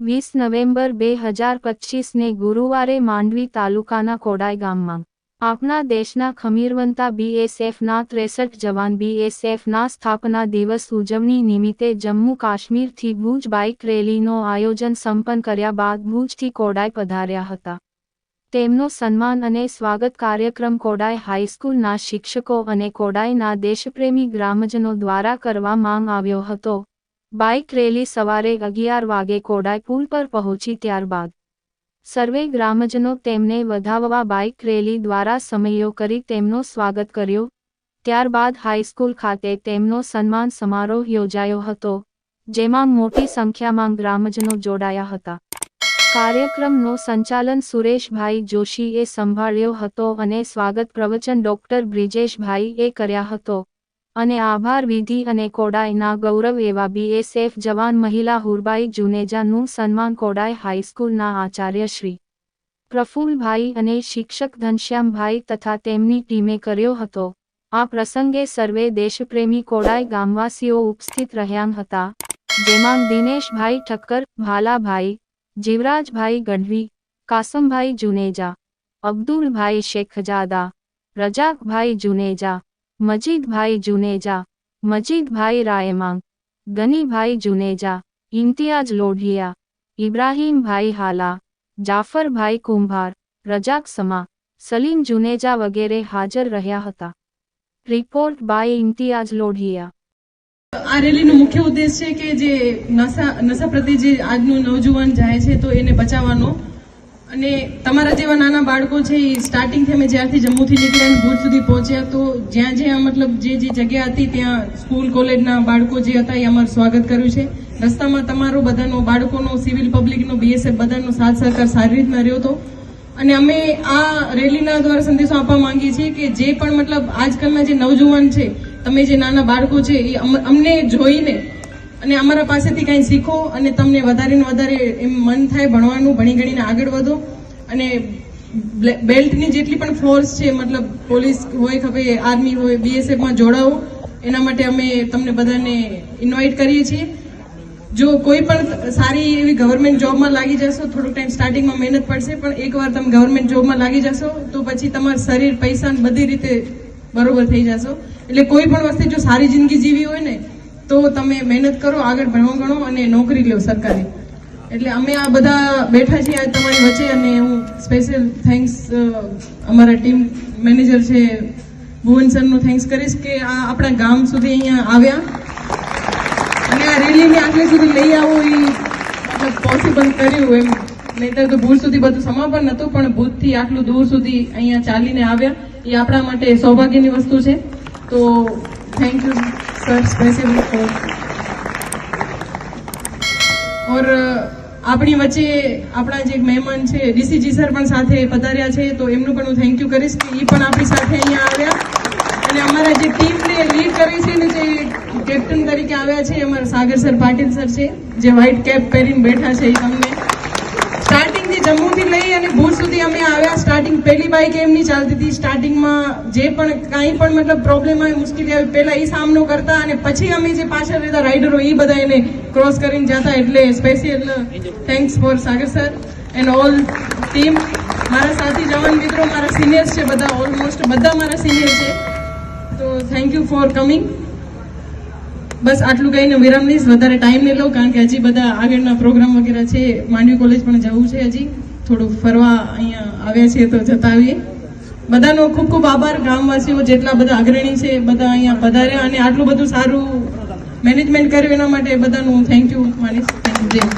20 November 2025 ગુરુવારે માંડવી તાલુકાના કોડાઈ ગામમાં આપણા દેશના ખમીરવંતા BSFના 63 જવાન BSFના સ્થાપના દિવસ ઉજવણી નિમિત્તે જમ્મુ કાશ્મીરથી ભુજ બાઇક રેલીનો આયોજન સંપન્ન કર્યા બાદ ભુજથી કોડાઈ પધાર્યા હતા। તેમનો સન્માન અને સ્વાગત કાર્યક્રમ કોડાઈ હાઈસ્કૂલના શિક્ષકો અને કોડાઈના દેશપ્રેમી ગ્રામજનો દ્વારા કરવામાં આવ્યો હતો। બાઇક રેલી સવારે 11 વાગે કોડાઈ પુલ પર પહોંચી ત્યારબાદ સર્વે ગ્રામજનો તેમને વધાવવા બાઇક રેલી દ્વારા સમયો કરી તેમનો સ્વાગત કર્યો। ત્યારબાદ હાઈસ્કૂલ ખાતે તેમનો સન્માન સમારોહ યોજાયો હતો, જેમાં મોટી સંખ્યામાં ગ્રામજનો જોડાયા હતા। કાર્યક્રમનો સંચાલન સુરેશભાઈ જોશીએ સંભાળ્યો હતો અને સ્વાગત પ્રવચન ડોક્ટર બ્રિજેશભાઈએ કર્યા હતો અને આભાર વિધિ અને કોડાઈના ગૌરવ એવા BSF જવાન મહિલા હુરબાઈ જુનેજાનું સન્માન કોડાઈ હાઈસ્કૂલના આચાર્ય શ્રી પ્રફુલભાઈ અને શિક્ષક ઘનશ્યામભાઈ તથા તેમની ટીમે કર્યો હતો। આ પ્રસંગે સર્વે દેશપ્રેમી કોડાઈ ગામવાસીઓ ઉપસ્થિત રહ્યા હતા, જેમાં દિનેશભાઈ ઠક્કર, ભાલાભાઈ, જીવરાજભાઈ ગઢવી, કાસમભાઈ જુનેજા, અબ્દુલભાઈ શેખજાદા, રજાકભાઈ જુનેજા, મજીદભાઈ જુનેજા, મજીદભાઈ રાયમાંગ, ગનીભાઈ જુનેજા, ઇમ્તિયાજ લોઢિયા, ઇબ્રાહીમભાઈ હાલા, જાફરભાઈ કુંભાર, રજાક સમા, સલીમ જુનેજા વગેરે હાજર રહ્યા હતા। Report by Imtiyaz Lodhiya. આ રેલીનો મુખ્ય ઉદ્દેશ છે કે જે નશા પ્રત્યે જે આજનું નવજુવાન જાય છે તો એને બચાવવાનો, અને તમારા જેવા નાના બાળકો છે એ સ્ટાર્ટિંગથી અમે જ્યારથી જમ્મુથી નીકળ્યા ભુજ સુધી પહોંચ્યા તો જ્યાં જ્યાં મતલબ જે જગ્યા હતી ત્યાં સ્કૂલ કોલેજના બાળકો જે હતા એ અમારું સ્વાગત કર્યું છે। રસ્તામાં તમારો બધાનો બાળકોનો, સિવિલ પબ્લિકનો, BSF બધાનો સાથ સહકાર સારી રીતના રહ્યો હતો, અને અમે આ રેલીના દ્વારા સંદેશો આપવા માંગીએ છીએ કે જે પણ મતલબ આજકાલના જે નવજુવાન છે, તમે જે નાના બાળકો છે એ અમને જોઈને અને અમારા પાસેથી કંઈ શીખો અને તમને વધારે ને વધારે એમ મન થાય ભણવાનું, ભણી ગણીને આગળ વધો, અને બેલ્ટની જેટલી પણ ફોર્સ છે મતલબ પોલીસ હોય કે આર્મી હોય BSFમાં જોડાવો, એના માટે અમે તમને બધાને ઇન્વાઇટ કરીએ છીએ। જો કોઈ પણ સારી એવી ગવર્મેન્ટ જોબમાં લાગી જશો, થોડોક ટાઈમ સ્ટાર્ટિંગમાં મહેનત પડશે, પણ એકવાર તમે ગવર્મેન્ટ જોબમાં લાગી જશો તો પછી તમારું શરીર, પૈસા બધી રીતે બરોબર થઈ જશો। એટલે કોઈ પણ વસ્તુ જો સારી જિંદગી જીવી હોય ને તો તમે મહેનત કરો, આગળ ભણો ગણો અને નોકરી લો સરકારી। એટલે અમે આ બધા બેઠા છીએ આજ તમારી વચ્ચે, અને હું સ્પેશિયલ થેન્ક્સ અમારા ટીમ મેનેજર છે ભુવન સરનો થેન્ક્સ કરીશ કે આ આપણા ગામ સુધી અહીંયા આવ્યા અને આ રેલીને આટલે સુધી લઈ આવો એ મતલબ પોસિબલ કર્યું એમ, નહીતર તો ભુજ સુધી બધું સમાપન નહોતું, પણ ભુજથી આટલું દૂર સુધી અહીંયા ચાલીને આવ્યા એ આપણા માટે સૌભાગ્યની વસ્તુ છે। તો thank you sir specially for. ઓર આપણી વચ્ચે આપણા જે મહેમાન છે DCG સર પણ સાથે પધાર્યા છે, તો એમનું પણ હું થેન્ક યુ કરીશ કે એ પણ આપણી સાથે અહીંયા આવ્યા, અને અમારા જે ટીમને લીડ કરી છે ને જે કેપ્ટન તરીકે આવ્યા છે અમારા સાગર સર પાટીલ સર છે, જે વ્હાઇટ કેપ પહેરીને બેઠા છે, એ તમને સ્ટાર્ટિંગથી જમ્મુથી લઈ અને ભુજ સુધી અમે આવ્યા। સ્ટાર્ટિંગ પહેલી બાઇક એમની ચાલતી હતી, સ્ટાર્ટિંગમાં જે પણ કાંઈ પણ મતલબ પ્રોબ્લેમ આવે, મુશ્કેલી આવે, પહેલા એ સામનો કરતા અને પછી અમે જે પાછળ રહેતા રાઇડરો એ બધા એને ક્રોસ કરીને જતા। એટલે special thanks for Sagar sir and all team. મારા સાથી જવાન મિત્રો, મારા સિનિયર્સ છે બધા, ઓલમોસ્ટ બધા મારા સિનિયર છે, તો થેન્ક યુ ફોર કમિંગ। બસ આટલું કહીને વિરામ લઈશ, વધારે ટાઈમ નહીં લઉં કારણ કે હજી બધા આગળના પ્રોગ્રામ વગેરે છે, માંડવી કોલેજ પણ જવું છે, હજી થોડું ફરવા અહીંયા આવ્યા છીએ તો જતા આવીએ। બધાનો ખૂબ ખૂબ આભાર, ગામવાસીઓ જેટલા બધા અગ્રણી છે બધા અહીંયા પધાર્યા અને આટલું બધું સારું મેનેજમેન્ટ કર્યું એના માટે બધાનું થેન્ક યુ માનીશ। Thank you.